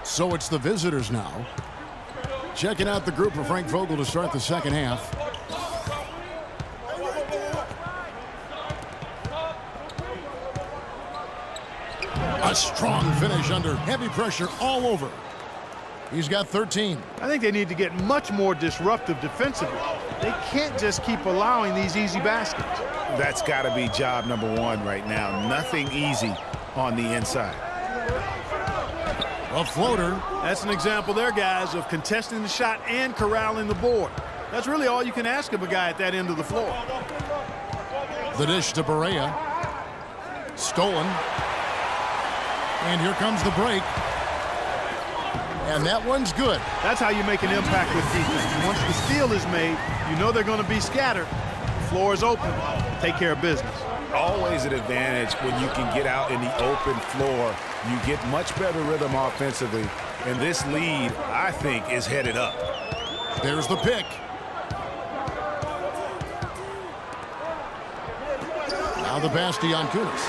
So it's the visitors now. Checking out the group of Frank Vogel to start the second half. A strong finish under heavy pressure all over. He's got 13. I think they need to get much more disruptive defensively. They can't just keep allowing these easy baskets. That's got to be job number one right now. Nothing easy on the inside. A floater. That's an example there, guys, of contesting the shot and corralling the board. That's really all you can ask of a guy at that end of the floor. The dish to Barea. Stolen. And here comes the break. And that one's good. That's how you make an impact with defense. Once the steal is made, you know they're going to be scattered. The floor is open. Take care of business. Always an advantage when you can get out in the open floor. You get much better rhythm offensively. And this lead, I think, is headed up. There's the pick. Now the pass to Yankunis.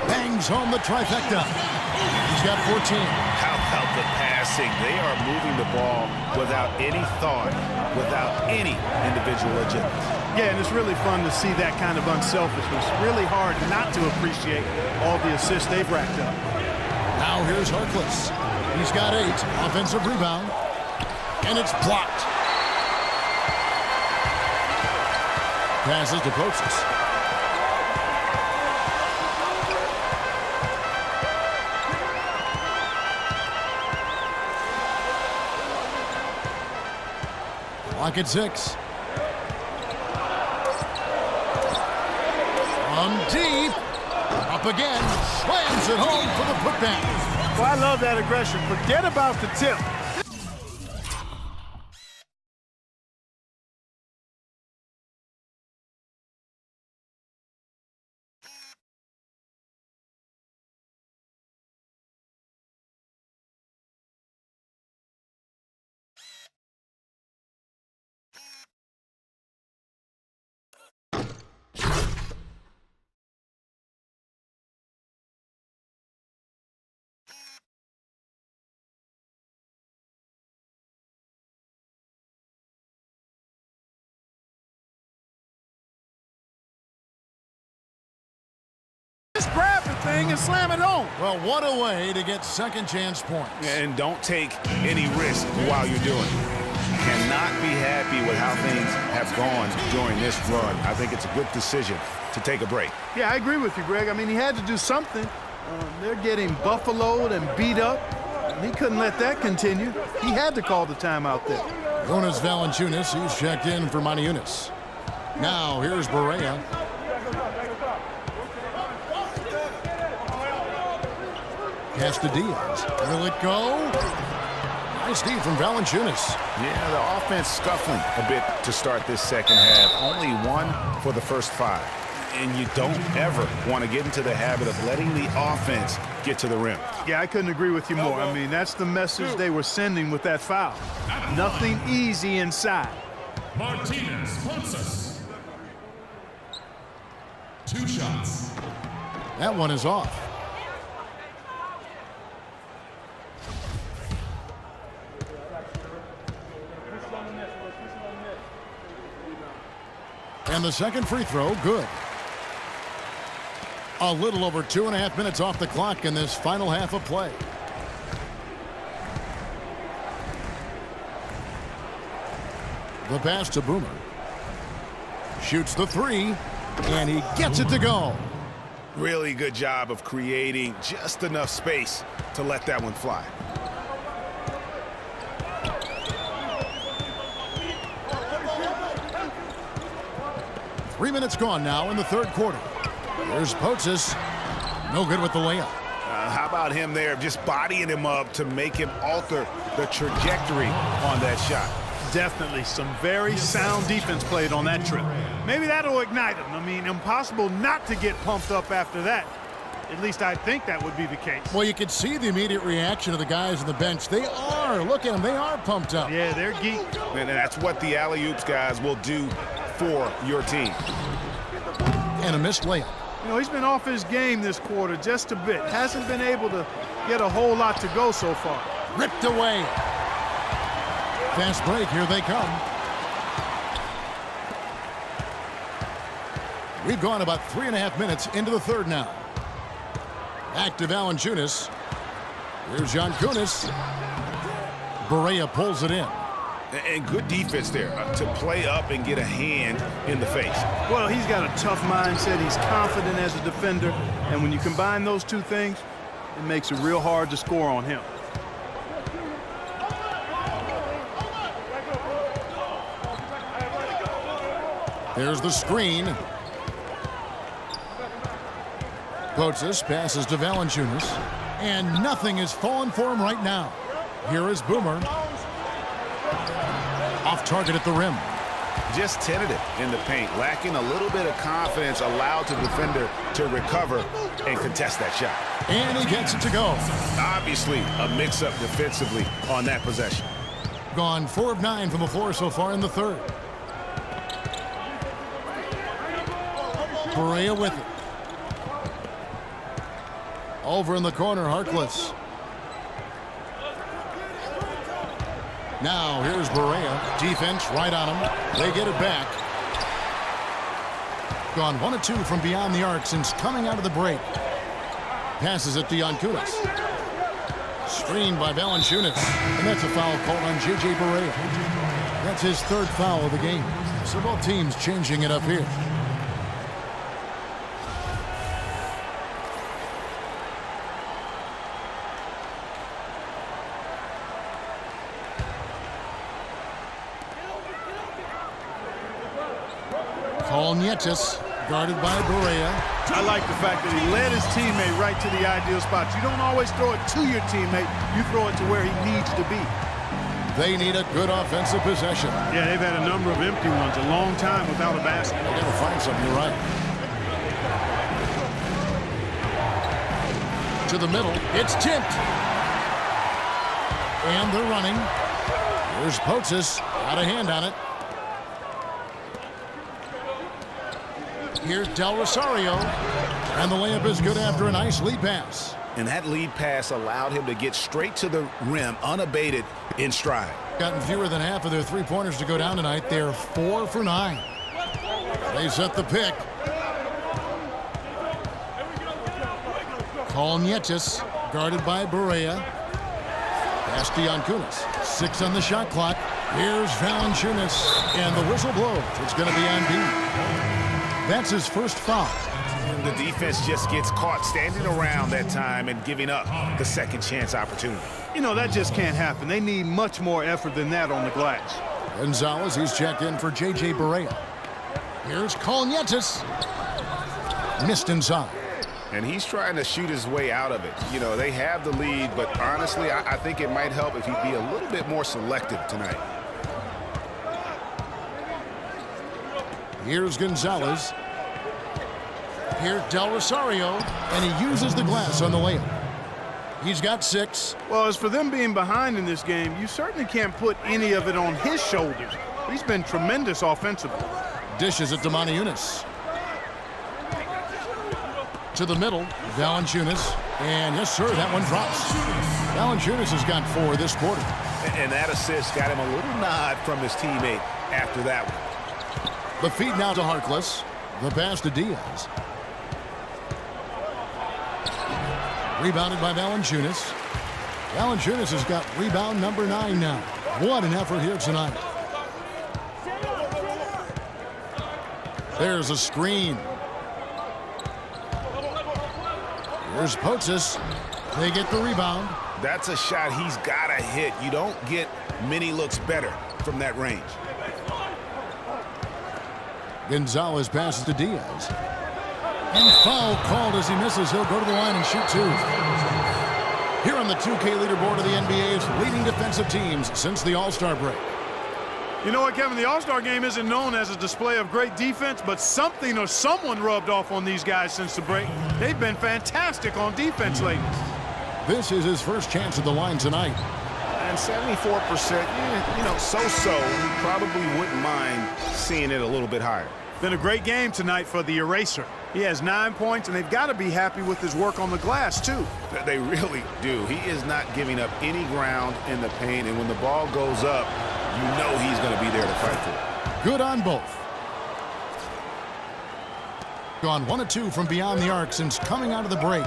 Bangs home the trifecta. He's got 14. How about the passing? They are moving the ball without any thought, without any individual agenda. Yeah, and it's really fun to see that kind of unselfishness. Really hard not to appreciate all the assists they've racked up. Now here's Harkless. He's got 8. Offensive rebound. And it's blocked. Passes to Potzis. Clock at 6. From deep. Up again. Slams it home for the putback. Well, I love that aggression. Forget about the tip. Just grab the thing and slam it home. Well, what a way to get second chance points. And don't take any risk while you're doing it. Cannot be happy with how things have gone during this run. I think it's a good decision to take a break. Yeah, I agree with you, Greg. I mean, he had to do something. They're getting buffaloed and beat up. And he couldn't let that continue. He had to call the timeout there. Jonas Valanciunas, he's checked in for Maniunas. Now, here's Barea. Pass to Diaz. Will it go? Nice D from Valanciunas. Yeah, the offense scuffling a bit to start this second half. Only 1 for the first 5. And you don't ever want to get into the habit of letting the offense get to the rim. Yeah, I couldn't agree with you more. I mean, that's the message they were sending with that foul. Nothing easy inside. Martinez Ponces. 2 shots. That one is off. And the second free throw, good. A little over 2.5 minutes off the clock in this final half of play. The pass to Boomer. Shoots the 3, and he gets it to go. Really good job of creating just enough space to let that one fly. Three minutes gone now in the third quarter. There's Potzis. No good with the layup. How about him there, just bodying him up to make him alter the trajectory on that shot? Definitely some very sound defense played on that trip. Maybe that'll ignite him. I mean, impossible not to get pumped up after that. At least I think that would be the case. Well, you can see the immediate reaction of the guys on the bench. They are. Look at them. They are pumped up. Yeah, they're geeked. And that's what the alley-oops guys will do for your team. And a missed layup. You know, he's been off his game this quarter just a bit. Hasn't been able to get a whole lot to go so far. Ripped away. Fast break, here they come. We've gone about 3.5 minutes into the third now. Back to Valanciunas. Here's Giannis. Barea pulls it in. And good defense there to play up and get a hand in the face. Well, he's got a tough mindset. He's confident as a defender. And when you combine those two things, it makes it real hard to score on him. There's the screen. Potzis passes to Valanciunas. And nothing is falling for him right now. Here is Boomer. Off target at the rim. Just tentative in the paint, lacking a little bit of confidence, allowed the defender to recover and contest that shot. And he gets it to go. Obviously, a mix-up defensively on that possession. Gone 4 of 9 from the floor so far in the third. Barea with it. Over in the corner, Harkless. Now here's Barea. Defense right on him. They get it back. Gone 1 of 2 from beyond the arc since coming out of the break. Passes it to Giannis. Screened by Valanciunas. And that's a foul called on J.J. Barea. That's his 3rd foul of the game. So both teams changing it up here. Nietzsche's guarded by Barea. I like the fact that he led his teammate right to the ideal spot. You don't always throw it to your teammate. You throw it to where he needs to be. They need a good offensive possession. Yeah, they've had a number of empty ones, a long time without a basket. They got to find something, you're right. To the middle. It's tipped. And they're running. Here's Potzis. Got a hand on it. Here's Del Rosario. And the layup is good after a nice lead pass. And that lead pass allowed him to get straight to the rim, unabated, in stride. Gotten fewer than half of their three-pointers to go down tonight. They're 4 for 9. They set the pick. Nietzsche's guarded by Barea. Pass to Giannis. 6 on the shot clock. Here's Valanciunas. And the whistle blows. It's going to be on B. That's his first foul. And the defense just gets caught standing around that time and giving up the second chance opportunity. You know, that just can't happen. They need much more effort than that on the glass. Gonzalez, he's checked in for J.J. Barea. Here's Nietzsche's. Missed inside. And he's trying to shoot his way out of it. You know, they have the lead, but honestly, I think it might help if he'd be a little bit more selective tonight. Here's Gonzalez. Here's Del Rosario, and he uses the glass on the layup. He's got 6. Well, as for them being behind in this game, you certainly can't put any of it on his shoulders. He's been tremendous offensively. Dishes it to Valanciunas. To the middle, Valanciunas. And yes, sir, that one drops. Valanciunas has got 4 this quarter. And that assist got him a little nod from his teammate after that one. The feed now to Harkless. The pass to Diaz. Rebounded by Valanciunas. Valanciunas has got rebound number 9 now. What an effort here tonight. There's a screen. Here's Potzis. They get the rebound. That's a shot he's got to hit. You don't get many looks better from that range. Gonzalez passes to Diaz. And foul called as he misses. He'll go to the line and shoot 2. Here on the 2K leaderboard of the NBA's leading defensive teams since the All-Star break. You know what, Kevin? The All-Star game isn't known as a display of great defense, but something or someone rubbed off on these guys since the break. They've been fantastic on defense lately. This is his first chance at the line tonight. And 74%, you know, so-so. He probably wouldn't mind seeing it a little bit higher. Been a great game tonight for the Eraser. He has 9 points, and they've got to be happy with his work on the glass, too. They really do. He is not giving up any ground in the paint, and when the ball goes up, you know he's going to be there to fight for it. Good on both. Gone 1 of 2 from beyond the arc since coming out of the break.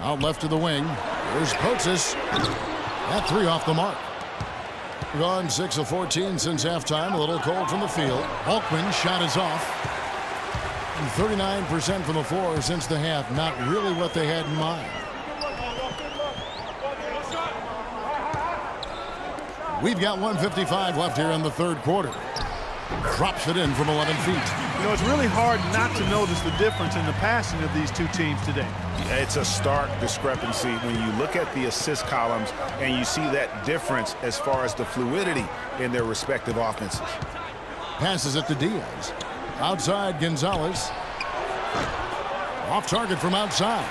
Out left to the wing. Here's Potzis. That 3 off the mark. Gone 6 of 14 since halftime. A little cold from the field. Hulkman shot is off. 39% from the floor since the half. Not really what they had in mind. We've got 1:55 left here in the third quarter. Drops it in from 11 feet. You know, it's really hard not to notice the difference in the passing of these two teams today. It's a stark discrepancy when you look at the assist columns and you see that difference as far as the fluidity in their respective offenses. Passes it to Diaz. Outside Gonzalez. Off target from outside.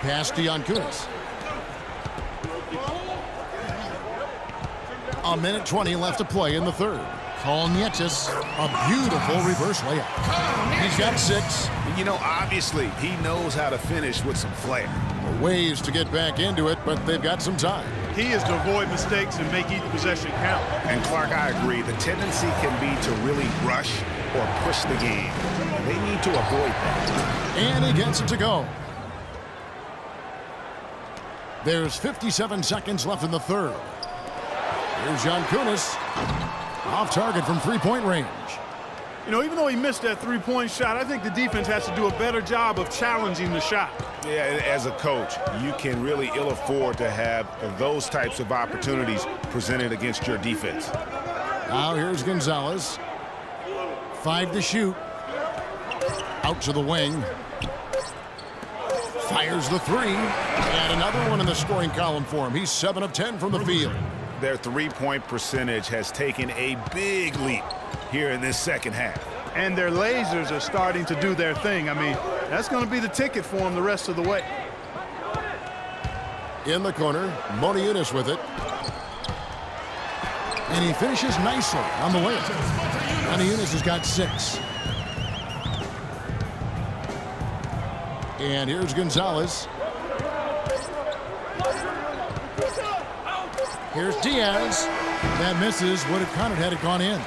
Pass to Yankunis. 1:20 left to play in the third. Kalnietis, a beautiful reverse layup. He's got 6. You know, obviously, he knows how to finish with some flair. Ways to get back into it, but they've got some time. He is to avoid mistakes and make each possession count. And Clark, I agree. The tendency can be to really rush or push the game. And they need to avoid that. And he gets it to go. There's 57 seconds left in the third. Here's Yankunis. Off target from three-point range. You know, even though he missed that three-point shot, I think the defense has to do a better job of challenging the shot. Yeah, as a coach, you can really ill afford to have those types of opportunities presented against your defense. Now here's Gonzalez. 5 to shoot. Out to the wing. Fires the 3. And another one in the scoring column for him. He's 7 of 10 from the field. Their three-point percentage has taken a big leap here in this second half. And their lasers are starting to do their thing. I mean, that's going to be the ticket for them the rest of the way. In the corner, Moniunas with it. And he finishes nicely on the layup. Moniunas has got 6. And here's Gonzalez. Here's Diaz. That misses. Would have counted had it gone in.